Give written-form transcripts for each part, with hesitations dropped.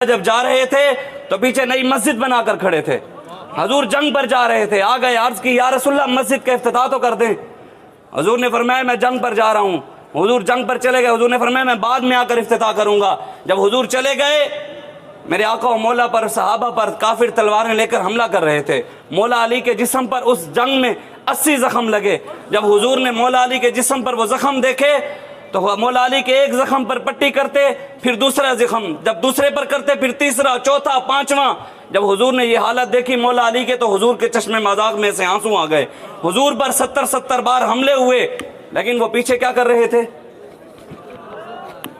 جب جا رہے تھے تو پیچھے نئی مسجد بنا کر کھڑے تھے. حضور جنگ پر جا رہے تھے, آ گئے, عرض کی یا رسول اللہ مسجد کا افتتاح تو کر دیں. حضور نے فرمایا میں جنگ پر جا رہا ہوں. حضور جنگ پر چلے گئے. حضور نے فرمایا میں بعد میں آ کر افتتاح کروں گا. جب حضور چلے گئے, میرے آقا و مولا پر, صحابہ پر کافر تلواریں لے کر حملہ کر رہے تھے. مولا علی کے جسم پر اس جنگ میں 80 زخم لگے. جب حضور نے مولا علی کے جسم پر وہ زخم دیکھے تو مولا علی کے ایک زخم پر پٹی کرتے, پھر دوسرا زخم, جب دوسرے پر کرتے پھر تیسرا, چوتھا, پانچواں. جب حضور نے یہ حالت دیکھی مولا علی کے تو حضور کے چشم مذاق میں سے آنسو آ گئے. حضور پر 70 بار حملے ہوئے, لیکن وہ پیچھے کیا کر رہے تھے؟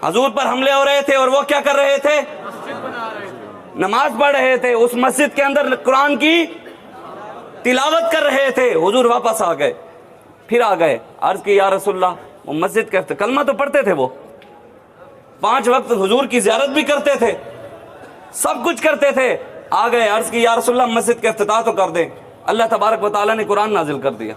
حضور پر حملے ہو رہے تھے اور وہ کیا کر رہے تھے؟ نماز پڑھ رہے تھے. اس مسجد کے اندر قرآن کی تلاوت کر رہے تھے. حضور واپس آ گئے, پھر آ گئے, عرض کی یا رسول اللہ وہ مسجد کا کلمہ تو پڑھتے تھے, وہ 5 وقت حضور کی زیارت بھی کرتے تھے, سب کچھ کرتے تھے. آ گئے, عرض کی یا رسول اللہ مسجد کا افتتاح تو کر دیں. اللہ تبارک و تعالیٰ نے قرآن نازل کر دیا,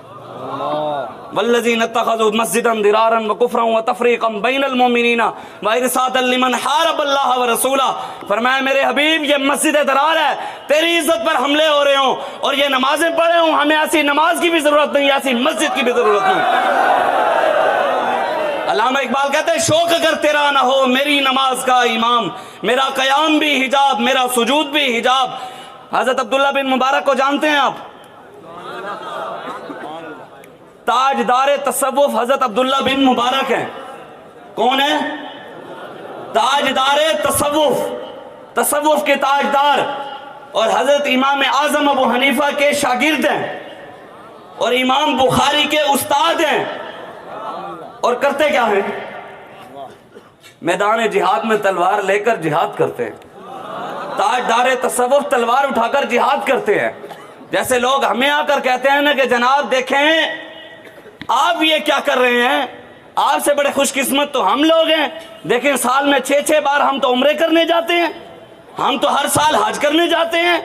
والذین اتخذوا مسجدا ضرارا وکفرا وتفریقا بین المؤمنین وارصادا لمن حارب اللہ ورسولہ. فرمایا میرے حبیب یہ مسجد ضرار ہے, تیری عزت پر حملے ہو رہے ہوں اور یہ نمازیں پڑھے ہوں, ہمیں ایسی نماز کی بھی ضرورت نہیں, ایسی مسجد کی بھی ضرورت نہیں. علامہ اقبال کہتے ہیں شوق اگر تیرا نہ ہو میری نماز کا امام, میرا قیام بھی حجاب میرا سجود بھی حجاب. حضرت عبداللہ بن مبارک کو جانتے ہیں آپ؟ تاجدار تصوف حضرت عبداللہ بن مبارک ہیں. کون ہے؟ تاجدار تصوف, تصوف کے تاجدار, اور حضرت امام اعظم ابو حنیفہ کے شاگرد ہیں اور امام بخاری کے استاد ہیں. اور کرتے کیا ہیں؟ میدان جہاد میں تلوار لے کر جہاد کرتے ہیں. تاجدار تصوف تلوار اٹھا کر جہاد کرتے ہیں. جیسے لوگ ہمیں آ کر کہتے ہیں نا کہ جناب دیکھیں آپ یہ کیا کر رہے ہیں, آپ سے بڑے خوش قسمت تو ہم لوگ ہیں. دیکھیں سال میں 6 بار ہم تو عمرے کرنے جاتے ہیں, ہم تو ہر سال حج کرنے جاتے ہیں.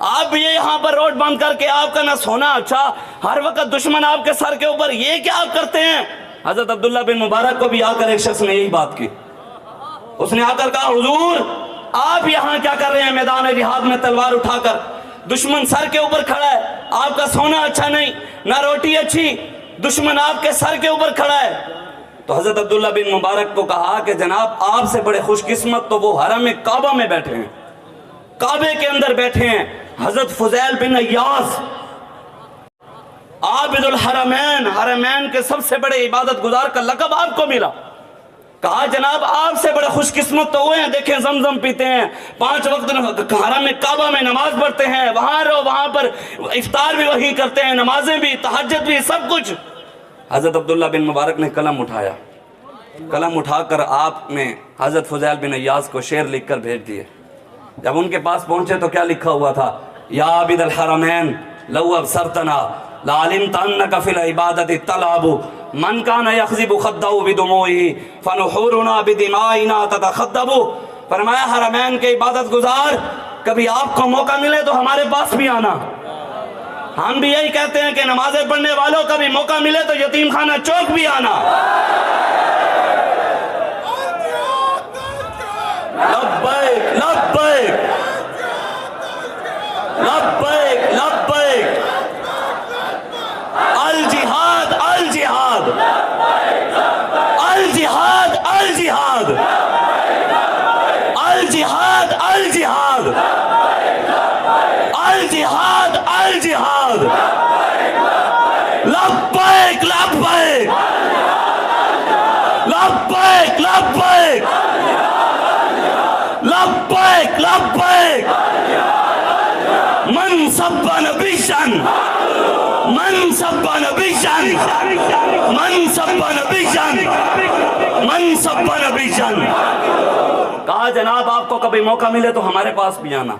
آپ یہ یہاں پر روڈ بند کر کے آپ کا نہ سونا اچھا, ہر وقت دشمن آپ کے سر کے اوپر, یہ کیا آپ کرتے ہیں؟ حضرت عبداللہ بن مبارک کو بھی آ کر ایک شخص نے یہی بات کی. اس نے آ کر کہا حضور آپ یہاں کیا کر رہے ہیں میدان جہاد میں تلوار اٹھا کر, دشمن سر کے اوپر کھڑا ہے, آپ کا سونا اچھا نہیں, نہ روٹی اچھی, دشمن آپ کے سر کے اوپر کھڑا ہے. تو حضرت عبداللہ بن مبارک کو کہا کہ جناب آپ سے بڑے خوش قسمت تو وہ حرم کعبہ میں بیٹھے ہیں, کعبے کے اندر بیٹھے ہیں. حضرت فضیل بن ایاس عابد الحرمین, حرمین کے سب سے بڑے عبادت گزار کا لقب آپ کو ملا. کہا جناب آپ سے بڑے خوش قسمت تو ہوئے ہیں, دیکھیں زمزم پیتے ہیں, 5 وقت حرم کعبہ میں نماز پڑھتے ہیں, وہاں رہو وہاں پر افطار بھی وہی کرتے ہیں, نمازیں بھی, تہجد بھی, سب کچھ. حضرت عبداللہ بن مبارک نے قلم اٹھایا, قلم اٹھا کر آپ نے حضرت فضیل بن ایاس کو شعر لکھ کر بھیج دیے. جب ان کے پاس پہنچے تو کیا لکھا ہوا تھا؟ یا عابد الحرمین لو ابصرتنا لعلمت انک فی العبادت طلب من کان یخضب خدہ بدموعہ فنحورنا بدمائنا تتخدب. فرمایا حرمین کے عبادت گزار کبھی آپ کو موقع ملے تو ہمارے پاس بھی آنا. ہم بھی یہی کہتے ہیں کہ نمازیں پڑھنے والوں کبھی موقع ملے تو یتیم خانہ چوک بھی آنا. لبیک لبیک لبیک لبیک الجہاد الجہاد الجہاد الجہاد الجہاد الجہاد الجہاد الجہاد لبیک لبیک لبیک لبیک لبیک لبیک من سب نبیشن من سب نبیشن من سب نبیشن من سب نبیشن. کہا جناب آپ کو کبھی موقع ملے تو ہمارے پاس بھی آنا.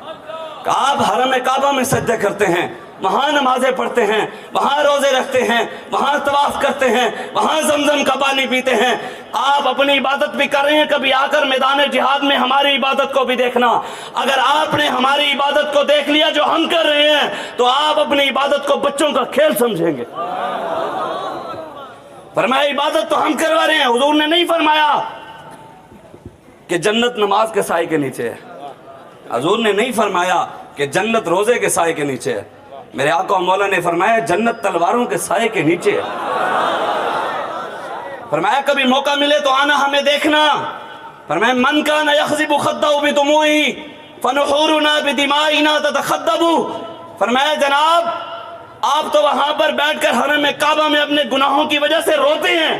کہا آپ حرم کعبہ میں سجدے کرتے ہیں, وہاں نمازیں پڑھتے ہیں, وہاں روزے رکھتے ہیں, وہاں طواف کرتے ہیں, وہاں زمزم کا پانی پیتے ہیں, آپ اپنی عبادت بھی کر رہے ہیں, کبھی آ کر میدان جہاد میں ہماری عبادت کو بھی دیکھنا. اگر آپ نے ہماری عبادت کو دیکھ لیا جو ہم کر رہے ہیں تو آپ اپنی عبادت کو بچوں کا کھیل سمجھیں گے. فرمایا عبادت تو ہم کروا رہے ہیں. حضور نے نہیں فرمایا کہ جنت نماز کے سائے کے نیچے ہے. حضور نے نہیں فرمایا کہ جنت روزے کے سائے کے نیچے ہے، میرے آقا مولا نے فرمایا جنت تلواروں کے سائے کے نیچے ہے۔ فرمایا کبھی موقع ملے تو آنا ہمیں دیکھنا۔ فرمایا من کان یخذب خدہ بدموعہ فنحورنا بدمائنا تتخدب۔ فرمایا جناب آپ تو وہاں پر بیٹھ کر حرم کعبہ میں اپنے گناہوں کی وجہ سے روتے ہیں،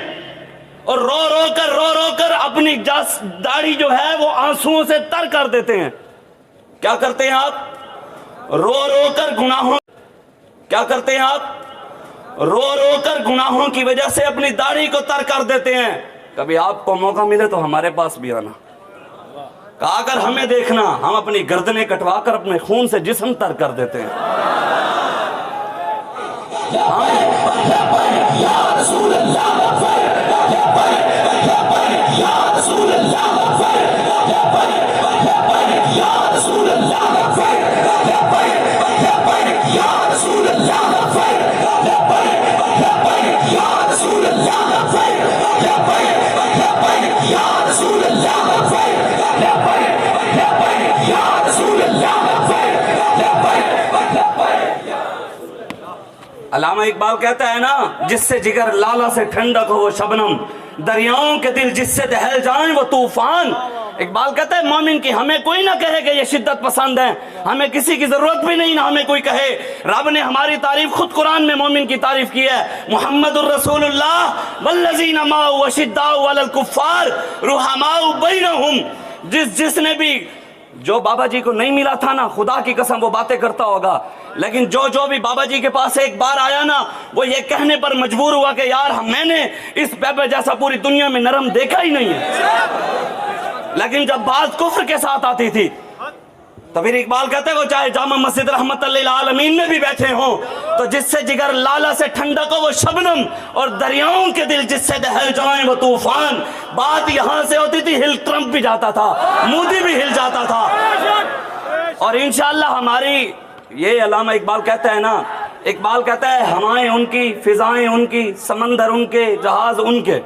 اور رو رو کر اپنداڑھی جو ہے وہ آنسوؤں سے تر کر دیتے ہیں۔ کیا کرتے ہیں آپ؟ رو کر گناہوں کیا کرتے ہیں آپ؟ رو کر گناہوں کی وجہ سے اپنی داڑھی کو تر کر دیتے ہیں۔ کبھی آپ کو موقع ملے تو ہمارے پاس بھی آنا، کہا کر ہمیں دیکھنا، ہم اپنی گردنیں کٹوا کر اپنے خون سے جسم تر کر دیتے ہیں۔ علامہ اقبال کہتا ہے نا، جس سے جگر لالا سے ٹھنڈک ہو وہ شبنم، دریاؤں کے دل جس سے دہل جائیں وہ طوفان۔ اقبال کہتا ہے مومن کی ہمیں کوئی نہ کہے کہ یہ شدت پسند ہے، ہمیں کسی کی ضرورت بھی نہیں، نہ ہمیں کوئی کہے۔ رب نے ہماری تعریف خود قرآن میں مومن کی تعریف کی ہے، محمد الرسول اللہ والذین معہ اشداء علی الکفار رحماء بینہم۔ جس نے بھی، جو بابا جی کو نہیں ملا تھا نا، خدا کی قسم وہ باتیں کرتا ہوگا، لیکن جو بھی بابا جی کے پاس ایک بار آیا نا، وہ یہ کہنے پر مجبور ہوا کہ یار میں نے اس بابا جیسا پوری دنیا میں نرم دیکھا ہی نہیں ہے۔ لیکن جب بات کفر کے ساتھ آتی تھی تو پھر اقبال کہتے ہیں وہ چاہے جامع مسجد رحمت للعالمین میں بھی بیٹھے ہوں، تو جس سے جگر لالا سے ٹھنڈک ہو وہ شبنم، اور دریاؤں کے دل جس سے دہل جائیں وہ طوفان۔ بات یہاں سے ہوتی تھی، ہل ٹرمپ بھی جاتا تھا، مودی بھی ہل جاتا تھا، اور انشاءاللہ ہماری یہ علامہ اقبال کہتا ہے نا، اقبال کہتا ہے ہوائیں ان کی، فضائیں ان کی، سمندر ان کے، جہاز ان کے۔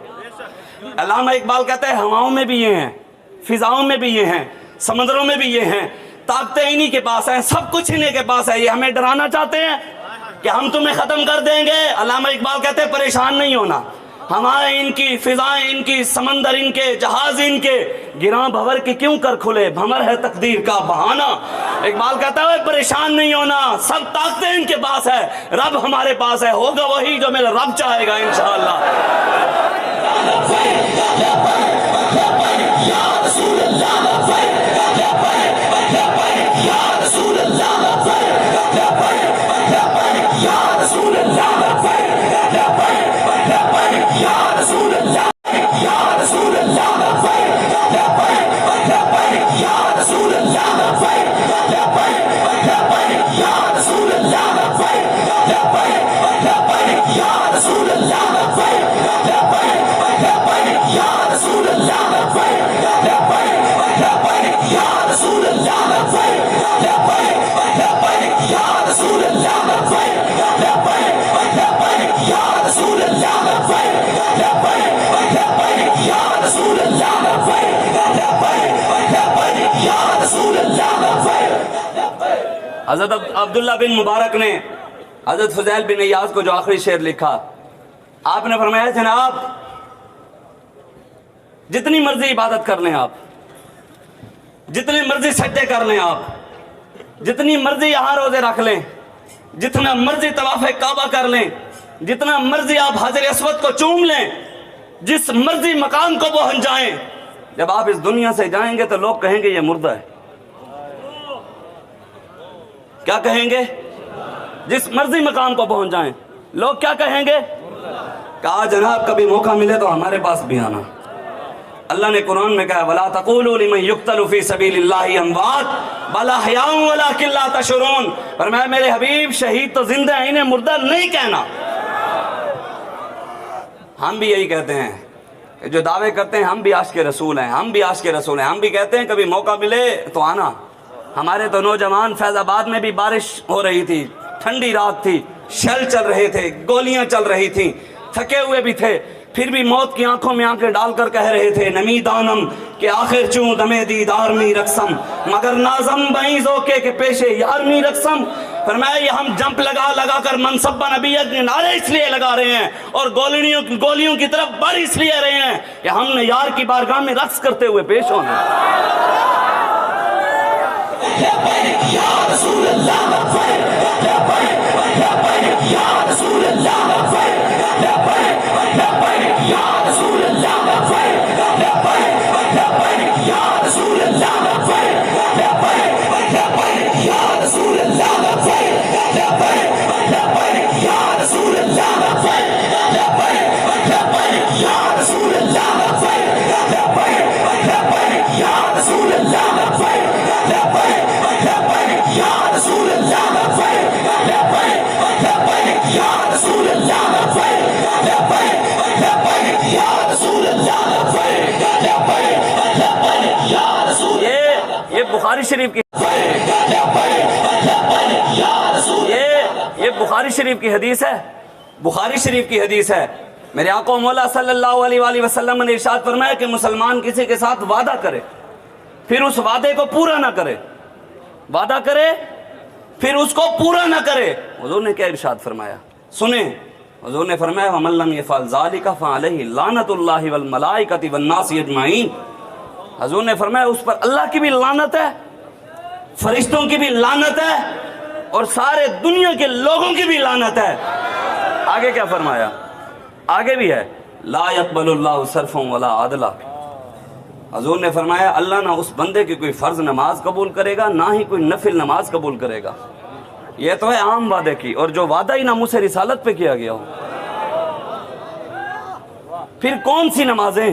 علامہ اقبال کہتا ہے ہواؤں میں بھی یہ ہیں، فضاؤں میں بھی یہ ہیں، سمندروں میں بھی یہ ہیں، طاقتیں انہی کے پاس ہیں، سب کچھ انہی کے پاس ہے۔ یہ ہمیں ڈرانا چاہتے ہیں کہ ہم تمہیں ختم کر دیں گے۔ علامہ اقبال کہتے ہیں پریشان نہیں ہونا، ہوائیں ان کی، فضائیں ان کی، سمندر ان کے، جہاز ان کے، گراں بھور کی کیوں کر کھلے، بھمر ہے تقدیر کا بہانہ۔ اقبال کہتا ہے پریشان نہیں ہونا، سب طاقتیں ان کے پاس ہے، رب ہمارے پاس ہے، ہوگا وہی جو میرا رب چاہے گا انشاءاللہ۔ حضرت عبداللہ بن مبارک نے حضرت فضیل بن ایاز کو جو آخری شعر لکھا، آپ نے فرمایا جناب جتنی مرضی عبادت کر لیں آپ، جتنی مرضی سجدے کر لیں آپ، جتنی مرضی یہاں روزے رکھ لیں، جتنا مرضی طواف کعبہ کر لیں، جتنا مرضی آپ حجر اسود کو چوم لیں، جس مرضی مقام کو پہنچ جائیں، جب آپ اس دنیا سے جائیں گے تو لوگ کہیں گے یہ مردہ ہے۔ کیا کہیں گے؟ جس مرضی مقام کو پہنچ جائیں لوگ کیا کہیں گے؟ کہا جناب کبھی موقع ملے تو ہمارے پاس بھی آنا۔ اللہ نے قرآن میں کہا وَلَا تَقُولُوا لِمَنْ يُقْتَلُ فِي سَبِيلِ اللَّهِ أَمْوَاتٌ بَلْ أَحْيَاءٌ وَلَٰكِن لَّا تَشْعُرُونَ۔ فرمایا میرے حبیب شہید تو زندہ ہیں، انہیں مردہ نہیں کہنا۔ ہم بھی یہی کہتے ہیں، جو دعوے کرتے ہیں ہم بھی عاشق رسول ہیں، ہم بھی عاشق رسول ہیں، ہم بھی کہتے ہیں کبھی موقع ملے تو آنا۔ ہمارے تو نوجوان فیض آباد میں بھی بارش ہو رہی تھی، ٹھنڈی رات تھی، شیل چل رہے تھے، گولیاں چل رہی تھیں، تھکے ہوئے بھی تھے، پھر بھی موت کی آنکھوں میں آنکھیں ڈال کر کہہ رہے تھے نمی دانم کہ آخر چوں دمے دیدار می رقصم مگر نازم بائیں زوکے کے پیشے یار می رقصم۔ فرمایا یہ ہم جمپ لگا کر منصب نبیت کے نعرے اس لیے لگا رہے ہیں اور گولیوں کی طرف بڑھ اس لیے رہے ہیں کہ ہم نے یار کی بارگاہ میں رقص کرتے ہوئے پیش ہونا یا رسول اللہ یا رسول اللہ بخاری شریف کی یہ بخاری شریف کی حدیث ہے، بخاری شریف کی حدیث ہے۔ میرے آقا مولا صلی اللہ علیہ وآلہ وسلم نے ارشاد فرمایا کہ مسلمان کسی کے ساتھ وعدہ کرے پھر اس وعدے کو پورا نہ کرے، وعدہ کرے پھر اس کو پورا نہ کرے، حضور نے کیا ارشاد فرمایا سنیں، حضور نے فرمایا وَمَن لَّمْ يَفْعَلْ ذَلِكَ فَعَلَيْهِ لَعْنَةُ اللَّهِ وَالْمَلَائِكَةِ وَالنَّاسِ أَجْمَعِينَ۔ حضور نے فرمایا اس پر اللہ کی بھی لعنت ہے، فرشتوں کی بھی لعنت ہے اور سارے دنیا کے لوگوں کی بھی لعنت ہے۔ آگے کیا فرمایا؟ آگے بھی ہے لا يقبل اللہ صرفا ولا عدلا۔ حضور نے فرمایا اللہ نہ اس بندے کی کوئی فرض نماز قبول کرے گا نہ ہی کوئی نفل نماز قبول کرے گا۔ یہ تو ہے عام وعدے کی، اور جو وعدہ ہی ناموس رسالت پہ کیا گیا ہو، پھر کون سی نمازیں؟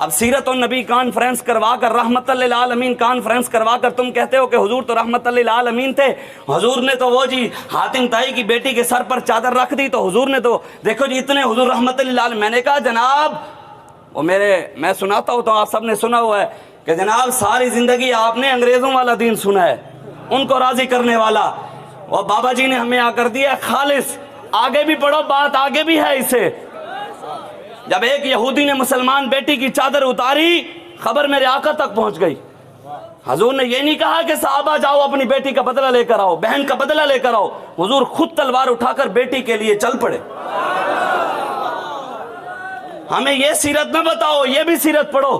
اب سیرت النبی کانفرنس کروا کر، رحمت للعالمین کانفرنس کروا کر تم کہتے ہو کہ حضور تو رحمت للعالمین تھے، حضور نے تو وہ جی حاتم طائی کی بیٹی کے سر پر چادر رکھ دی تو حضور نے تو دیکھو جی اتنے حضور رحمت للعالمین۔ میں نے کہا جناب وہ میں سناتا ہوں تو آپ سب نے سنا ہوا ہے کہ جناب ساری زندگی آپ نے انگریزوں والا دین سنا ہے، ان کو راضی کرنے والا، اور بابا جی نے ہمیں آ کر دیا خالص۔ آگے بھی پڑھو، بات آگے بھی ہے اسے۔ جب ایک یہودی نے مسلمان بیٹی کی چادر اتاری، خبر میرے آقا تک پہنچ گئی۔ حضور نے یہ نہیں کہا کہ صحابہ جاؤ اپنی بیٹی کا بدلہ لے کر آؤ، بہن کا بدلہ لے کر آؤ، حضور خود تلوار اٹھا کر بیٹی کے لیے چل پڑے۔ ہمیں یہ سیرت نہ بتاؤ، یہ بھی سیرت پڑھو،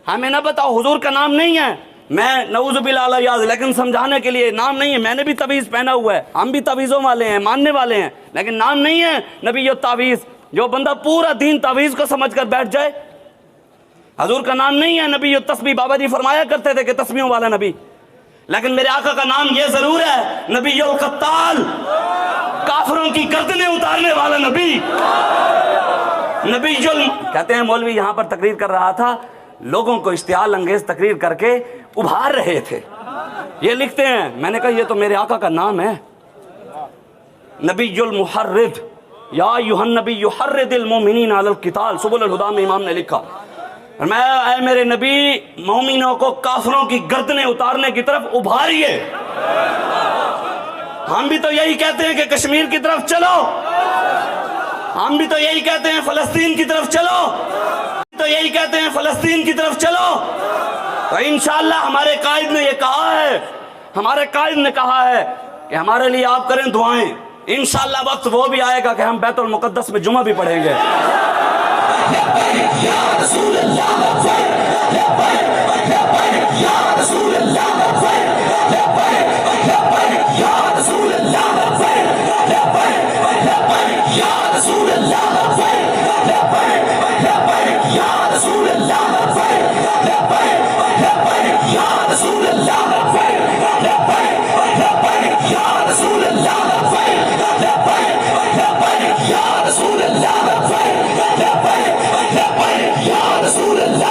ہمیں نہ بتاؤ حضور کا نام نہیں ہے۔ میں نعوذ باللہ یاد، لیکن سمجھانے کے لیے نام نہیں ہے۔ میں نے بھی تعویذ پہنا ہوا ہے، ہم بھی تعویذوں والے ہیں، ماننے والے ہیں، لیکن نام نہیں ہے نبی التعویذ۔ جو بندہ پورا دین تعویذ کو سمجھ کر بیٹھ جائے، حضور کا نام نہیں ہے نبی التسبیح۔ بابا جی فرمایا کرتے تھے کہ تسبیحوں والا نبی، لیکن میرے آقا کا نام یہ ضرور ہے نبی القتال، کافروں کی گردنیں اتارنے والا نبی۔ نبی کہتے ہیں مولوی یہاں پر تقریر کر رہا تھا، لوگوں کو اشتعال انگیز تقریر کر کے ابھار رہے تھے۔ یہ لکھتے ہیں، میں نے کہا یہ تو میرے آقا کا نام ہے، نبی المحرد، یا ایھا النبی حرد المؤمنین علی القتال، سبل الہدی میں امام نے لکھا۔ میں اے میرے نبی مومنوں کو کافروں کی گردنیں اتارنے کی طرف ابھاریے۔ ہم بھی تو یہی کہتے ہیں کہ کشمیر کی طرف چلو، ہم بھی تو یہی کہتے ہیں فلسطین کی طرف چلو، تو یہی کہتے ہیں فلسطین کی طرف چلو۔ تو انشاءاللہ ہمارے قائد نے یہ کہا ہے، ہمارے قائد نے کہا ہے کہ ہمارے لیے آپ کریں دعائیں، انشاءاللہ وقت وہ بھی آئے گا کہ ہم بیت المقدس میں جمعہ بھی پڑھیں گے۔ یا رسول اللہ یا رسول اللہ یا رسول اللہ یا رسول اللہ یا رسول اللہ یا رسول اللہ یا رسول اللہ یا رسول اللہ یا رسول اللہ۔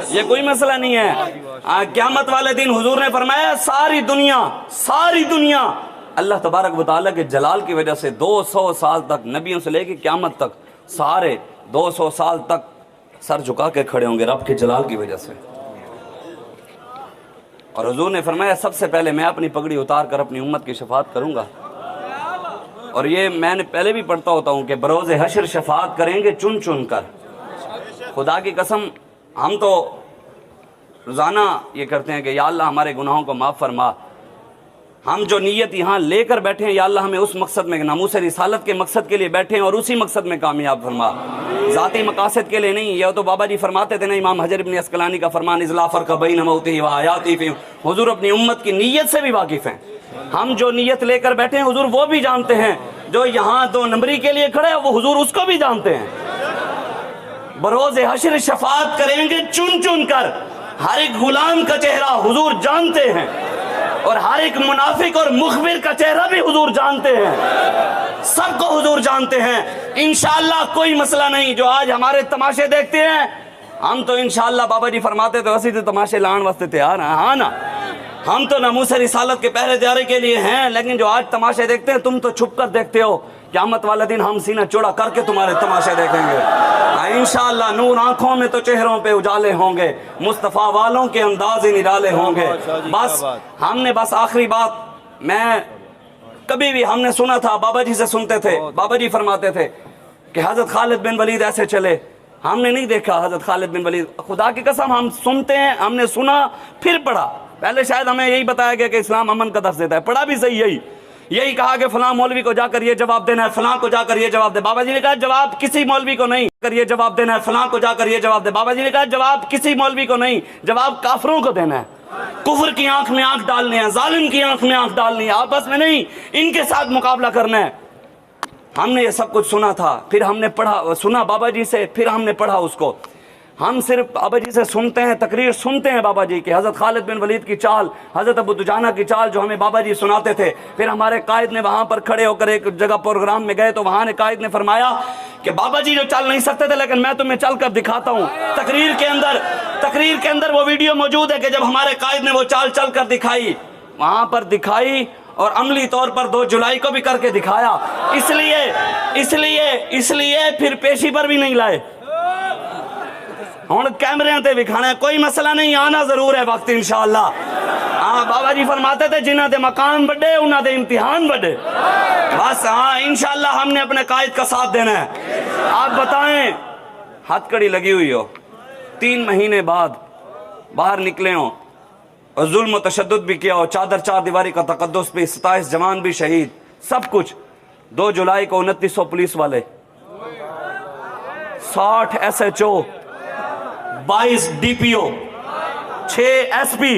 یہ کوئی مسئلہ نہیں ہے۔ قیامت والے دن حضور نے فرمایا ساری دنیا اللہ تبارک و تعالیٰ کے جلال کی وجہ سے 200 سال تک، نبیوں سے لے کے قیامت تک سارے 200 سال تک سر جھکا کے کھڑے ہوں گے رب کے جلال کی وجہ سے۔ اور حضور نے فرمایا سب سے پہلے میں اپنی پگڑی اتار کر اپنی امت کی شفاعت کروں گا، اور یہ میں نے پہلے بھی پڑھتا ہوتا ہوں کہ بروز حشر شفاعت کریں گے چن چن کر. خدا کی قسم ہم تو روزانہ یہ کرتے ہیں کہ یا اللہ ہمارے گناہوں کو معاف فرما. ہم جو نیت یہاں لے کر بیٹھے ہیں یا اللہ ہمیں اس مقصد میں ناموس رسالت کے مقصد کے لیے بیٹھے ہیں اور اسی مقصد میں کامیاب فرما, ذاتی مقاصد کے لیے نہیں. یہ تو بابا جی فرماتے تھے نا, امام حجر ابن عسقلانی کا فرمان اذ فرق بین موتہ و حیاتہ فی. حضور اپنی امت کی نیت سے بھی واقف ہیں. ہم جو نیت لے کر بیٹھے ہیں حضور وہ بھی جانتے ہیں. جو یہاں 2 نمبری کے لیے کھڑے ہیں وہ حضور اس کو بھی جانتے ہیں. بروز حشر شفاعت کریں گے چن چن کر. ہر ایک غلام کا چہرہ حضور جانتے ہیں اور ہر ایک منافق اور مخبر کا چہرہ بھی حضور جانتے ہیں. سب کو حضور جانتے ہیں. انشاءاللہ کوئی مسئلہ نہیں. جو آج ہمارے تماشے دیکھتے ہیں ہم تو انشاءاللہ بابا جی فرماتے تو اسی تو تماشے لان واسطے تیار ہیں. ہاں نا, ہم تو ناموس رسالت کے پہرے دیارے کے لیے ہیں, لیکن جو آج تماشے دیکھتے ہیں تم تو چھپ کر دیکھتے ہو. قیامت والے دن ہم سینہ چوڑا کر کے تمہارے تماشے دیکھیں گے انشاءاللہ. نور آنکھوں میں تو چہروں پہ اجالے ہوں گے, مصطفیٰ والوں کے انداز نرالے ہوں گے. بس ہم نے بس آخری بات, میں کبھی بھی ہم نے سنا تھا, بابا جی سے سنتے تھے, بابا جی فرماتے تھے کہ حضرت خالد بن ولید ایسے چلے. ہم نے نہیں دیکھا حضرت خالد بن ولید. خدا کی قسم ہم سنتے ہیں, ہم نے سنا پھر پڑھا. پہلے شاید ہمیں یہی بتایا گیا کہ اسلام امن کا درس دیتا ہے, پڑھا بھی صحیح یہی کہا کہ فلاں مولوی کو جا کر یہ جواب دینا ہے, فلاں کو جا کر یہ جواب دے. بابا جی نے کہا جواب کسی مولوی کو نہیں کر یہ جواب دینا ہے, فلاں کو جا کر یہ جواب دے. بابا جی نے کہا جواب کسی مولوی کو نہیں, جواب کافروں کو دینا ہے. کفر کی آنکھ میں آنکھ ڈالنی ہے, ظالم کی آنکھ میں آنکھ ڈالنی ہے, آپس میں نہیں, ان کے ساتھ مقابلہ کرنا ہے. ہم نے یہ سب کچھ سنا تھا, پھر ہم نے پڑھا, سنا بابا جی سے, پھر ہم نے پڑھا اس کو. ہم صرف بابا جی سے سنتے ہیں, تقریر سنتے ہیں بابا جی کی, حضرت خالد بن ولید کی چال, حضرت ابو دجانہ کی چال جو ہمیں بابا جی سناتے تھے. پھر ہمارے قائد نے وہاں پر کھڑے ہو کر ایک جگہ پروگرام میں گئے تو وہاں نے قائد نے فرمایا کہ بابا جی جو چل نہیں سکتے تھے لیکن میں تمہیں چل کر دکھاتا ہوں. تقریر کے اندر وہ ویڈیو موجود ہے کہ جب ہمارے قائد نے وہ چال چل کر دکھائی, وہاں پر دکھائی اور عملی طور پر 2 جولائی کو بھی کر کے دکھایا. اس لیے پھر پیشی پر بھی نہیں لائے. ہوں کیمرے تے دکھانا ہے, کوئی مسئلہ نہیں, آنا ضرور ہے وقت انشاءاللہ. ہاں بابا جی فرماتے تھے جنہ دے مقام بڑے انہاں دے امتحان بڑے. بس ہاں انشاءاللہ ہم نے اپنے قائد کا ساتھ دینا ہے. آپ بتائیں, ہتھ کڑی لگی ہوئی ہو, 3 مہینے بعد باہر نکلے ہوں اور ظلم و تشدد بھی کیا ہو, چادر 4 دیواری کا تقدس بھی, 27 جوان بھی شہید, سب کچھ. 2 جولائی کو 2900 پولیس والے, 60 SHO, 22 DPO, 6 SP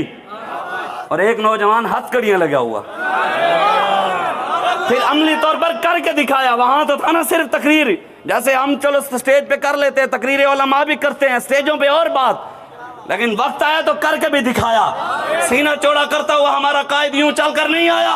اور 1 نوجوان ہتھ کڑیاں لگا ہوا. پھر عملی طور پر کر کے دکھایا. وہاں تو تھا نا صرف تقریر, جیسے ہم چلو سٹیج پہ کر لیتے ہیں, تقریر علماء بھی کرتے ہیں سٹیجوں پہ اور بات, لیکن وقت آیا تو کر کے بھی دکھایا. سینہ چوڑا کرتا ہوا ہمارا قائد یوں چل کر نہیں آیا.